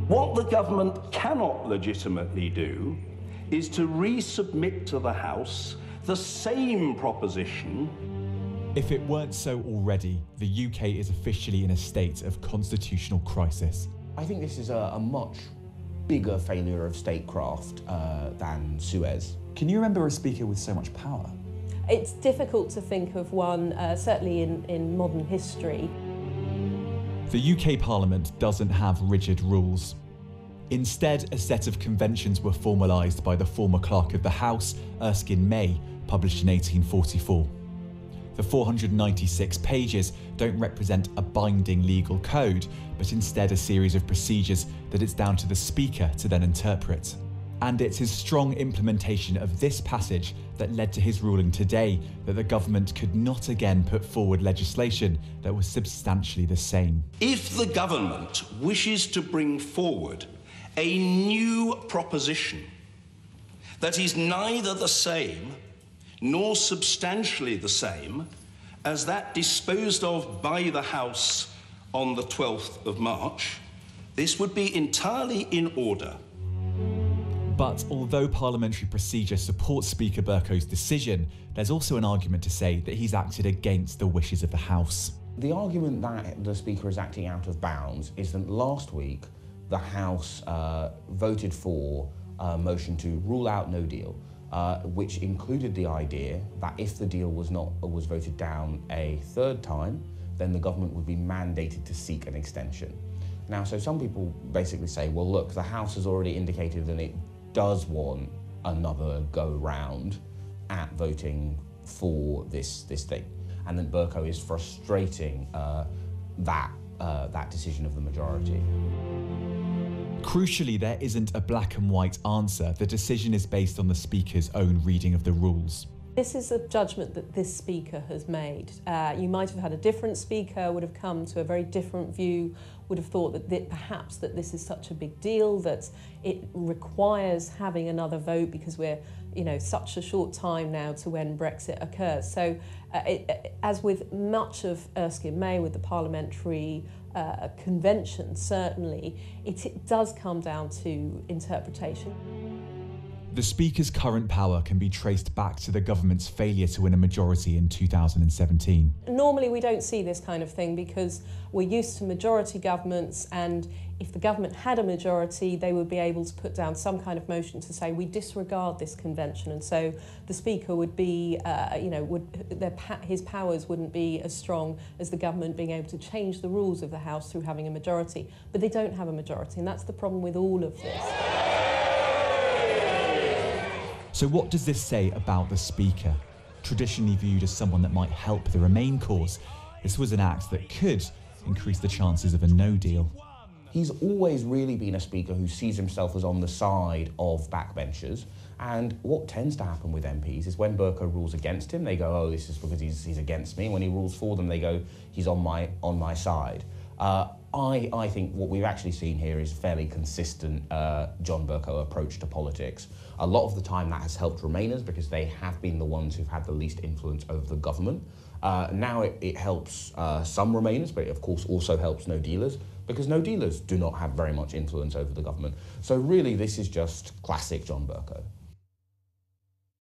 What the government cannot legitimately do is to resubmit to the House the same proposition. If it weren't so already, the UK is officially in a state of constitutional crisis. I think this is a much bigger failure of statecraft than Suez. Can you remember a speaker with so much power? It's difficult to think of one, certainly in modern history. The UK Parliament doesn't have rigid rules. Instead, a set of conventions were formalised by the former Clerk of the House, Erskine May, published in 1844. The 496 pages don't represent a binding legal code, but instead a series of procedures that it's down to the Speaker to then interpret. And it's his strong implementation of this passage that led to his ruling today that the government could not again put forward legislation that was substantially the same. If the government wishes to bring forward a new proposition that is neither the same nor substantially the same as that disposed of by the House on the 12th of March, this would be entirely in order. But although parliamentary procedure supports Speaker Bercow's decision, there's also an argument to say that he's acted against the wishes of the House. The argument that the Speaker is acting out of bounds is that last week the House voted for a motion to rule out no deal, which included the idea that if the deal was voted down a third time, then the government would be mandated to seek an extension. Now, so some people basically say, well, look, the House has already indicated that it does want another go-round at voting for this thing, and that Bercow is frustrating that decision of the majority. Crucially, there isn't a black and white answer. The decision is based on the Speaker's own reading of the rules. This is a judgment that this Speaker has made. You might have had a different Speaker, would have come to a very different view, would have thought that perhaps that this is such a big deal that it requires having another vote because we're, such a short time now to when Brexit occurs. So as with much of Erskine May, with the parliamentary convention, certainly, it does come down to interpretation. The Speaker's current power can be traced back to the government's failure to win a majority in 2017. Normally we don't see this kind of thing because we're used to majority governments, and if the government had a majority, they would be able to put down some kind of motion to say we disregard this convention, and so the Speaker would be, his powers wouldn't be as strong as the government being able to change the rules of the House through having a majority. But they don't have a majority, and that's the problem with all of this. So what does this say about the Speaker? Traditionally viewed as someone that might help the Remain cause, this was an act that could increase the chances of a no deal. He's always really been a Speaker who sees himself as on the side of backbenchers, and what tends to happen with MPs is when Bercow rules against him, they go, oh, this is because he's against me. When he rules for them, they go, he's on my side. I think what we've actually seen here is fairly consistent John Bercow approach to politics. A lot of the time that has helped Remainers because they have been the ones who've had the least influence over the government. Now it helps some Remainers, but it of course also helps no dealers because no dealers do not have very much influence over the government. So really this is just classic John Bercow.